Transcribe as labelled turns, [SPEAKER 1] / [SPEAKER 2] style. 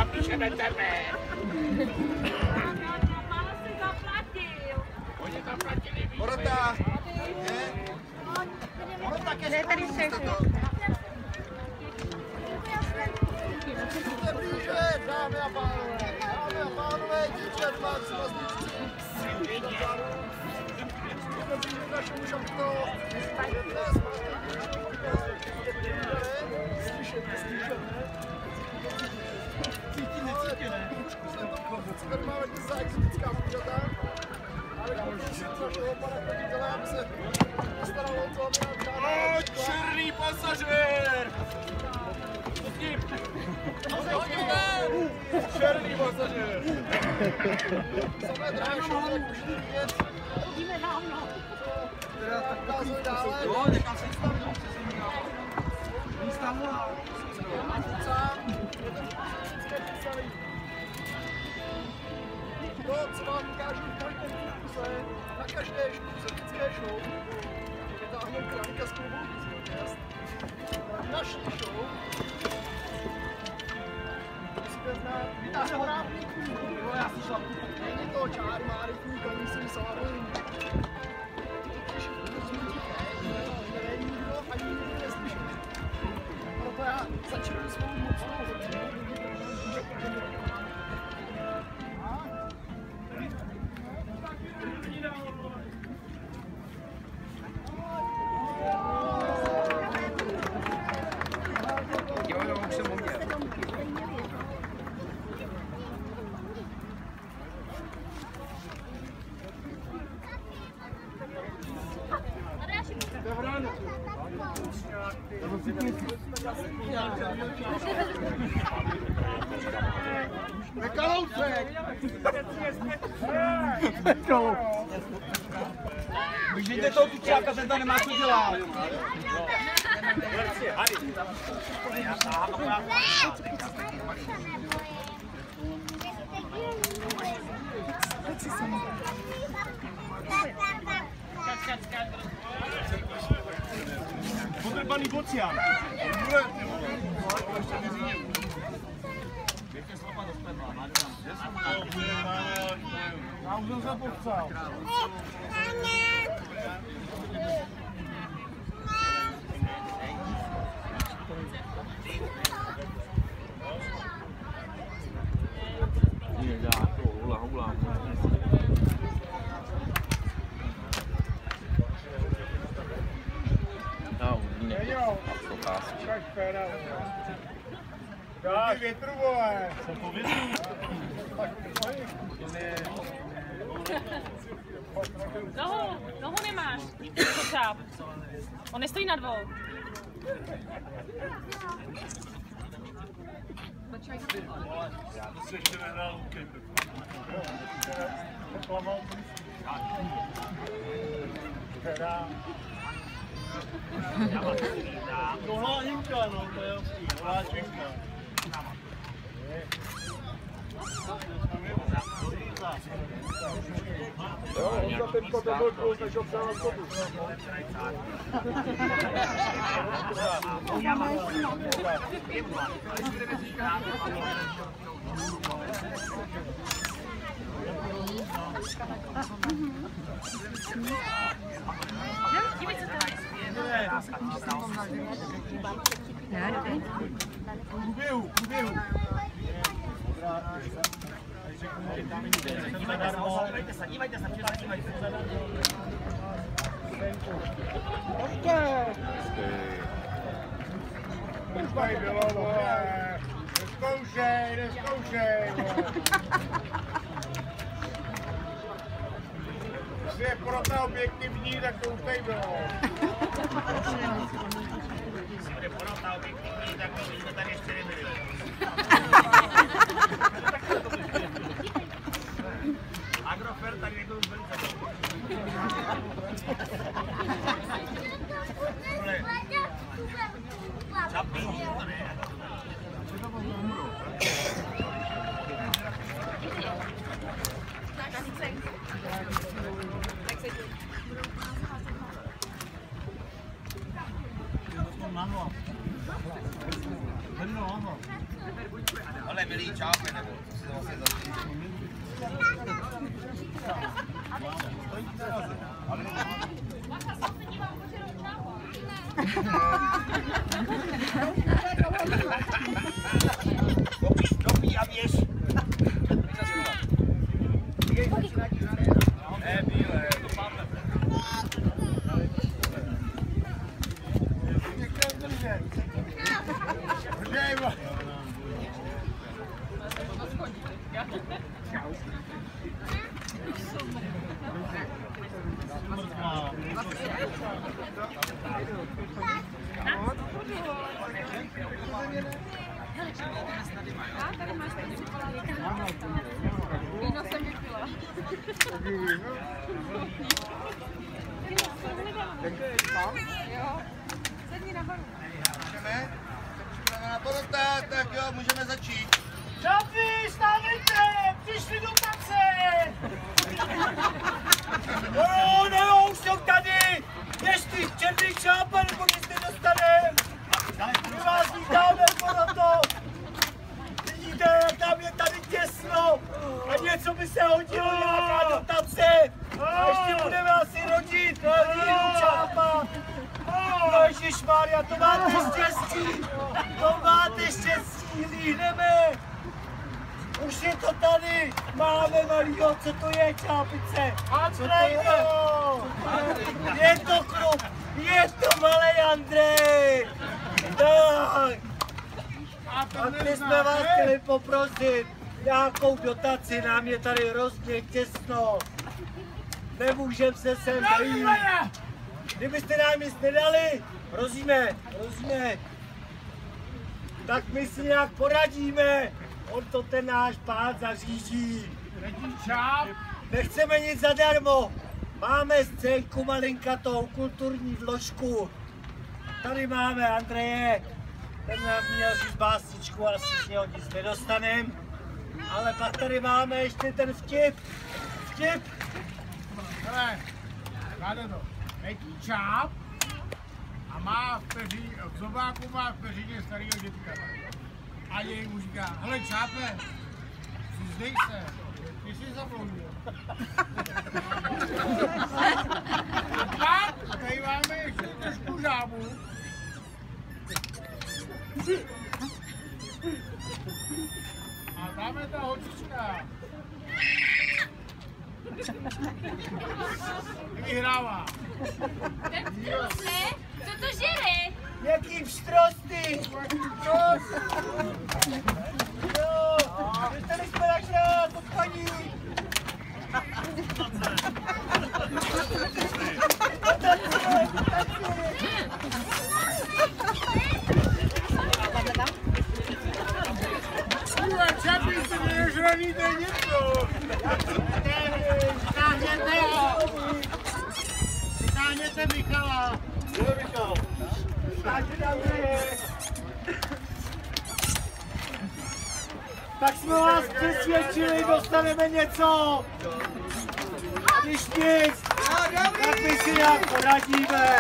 [SPEAKER 1] zapíše na tebe.
[SPEAKER 2] Málo si zaplatil.
[SPEAKER 1] Oni zaplatili víc.
[SPEAKER 3] Porota! Porota,
[SPEAKER 2] Kde je tady všechny?
[SPEAKER 3] blíže, dámy a pánové, dítě, dváci vlastníci. Jsme blíže k našemu šampionu. Dnes tady máme dnes za exotická zvířata, ale konečně z našeho pana choditele, aby se postaral o to, aby nám žádná...
[SPEAKER 1] Černý pasažér! Černý pasažér!
[SPEAKER 3] Samé drážky, jak už vidět.
[SPEAKER 2] Chodíme dávno.
[SPEAKER 3] Ukázali dále.
[SPEAKER 4] Jo, nechám se stavit. Místa volá.
[SPEAKER 3] To, co vám ukážu v každém kuse, na každé exotické show, vytáhnou králíka z klubu Disneyland. Naší show musíte znát, vytáhne horávníků.
[SPEAKER 4] Jo, já slyšel.
[SPEAKER 3] Není to čáry, máritní, koní si salami. Totiž nevím nikdo, ani nikdo neslyší. Proto já začnu svou mocnou hodinu. Nekalousek!
[SPEAKER 4] Vyžijte toho tučáka, ten tam nemá co dělat.
[SPEAKER 1] Podrbaný bocián.
[SPEAKER 3] Já už jsem se popsal. Tak, větru, vole.
[SPEAKER 1] Jsem po větru.
[SPEAKER 2] Nohu nemáš. Kočáp. On nestojí na dvou.
[SPEAKER 1] Já to si ještě nehrál lukem. Tohle Hinka, no, to je jasný. Tohle Hinka.
[SPEAKER 3] Jo, on za ten potom byl plus, než ho psal na skotu. Průběhu.
[SPEAKER 4] Dívejte se,
[SPEAKER 3] Už tady bylo, vole. Neskoušej. Když je porota objektivní, tak to už tady bylo.
[SPEAKER 1] Když je porota objektivní, tak to jsme tady ještě nebyli. Agrofert tady nebyl velice dobrý. Čapí, to ne.
[SPEAKER 4] Ano.
[SPEAKER 1] Ale milý čápy, nebo co si to vlastně zaslouží. Dopí a běž. Ne, bílé, to máme.
[SPEAKER 2] Tady máš víno jsem vypila. Jo, sedni nahoru.
[SPEAKER 1] Můžeme? Tak jo, můžeme začít.
[SPEAKER 3] Šapi, stávejte! Přišli do tace! No, už jsou tady! Běžte, černý šápa, nebo nic nedostanem! My vás vítáme, Poroto! Vidíte, jak tam je tady těsno! A něco by se hodilo, nějaká dotace! A ještě budeme asi rodit jinou šápa! No ježišmarja, to máte štěstí! To máte štěstí, líhneme! Už je to tady! Máme malýho, co to je, čápice? Co to je? Je to krup! Je to malej Andrej! Tak! A my jsme vás chtěli poprosit nějakou dotaci, nám je tady hrozně těsno. Nemůžeme se sem vejít. Kdybyste nám nic nedali, hrozíme. Tak my si nějak poradíme. On to ten náš pán zařídí. Nechceme nic zadarmo. Máme scénku malinkatou, kulturní vložku. Tady máme Andreje. Ten nám měl říct básničku, asi z něho nic nedostanem. Ale pak tady máme ještě ten vtip.
[SPEAKER 4] Hele, káde to. Letí čáp a má v zobáku má v peřině starýho dětka. A jej mu říká, hele čápe, přizdej se, ty jsi zabloudil. A tady máme ještě trošku žábu. A tam je ta holčička. Vyhrává.
[SPEAKER 2] Co to žere?
[SPEAKER 3] Jaký pštrosty! Jo, dostali jsme náš rád od paní!
[SPEAKER 4] Kurva, čapí se nežraný, to je něco. Stáhněte Michala.
[SPEAKER 3] Jo, Michal. Tak jsme vás přesvědčili, dostaneme něco. Když nic, tak my si nějak poradíme.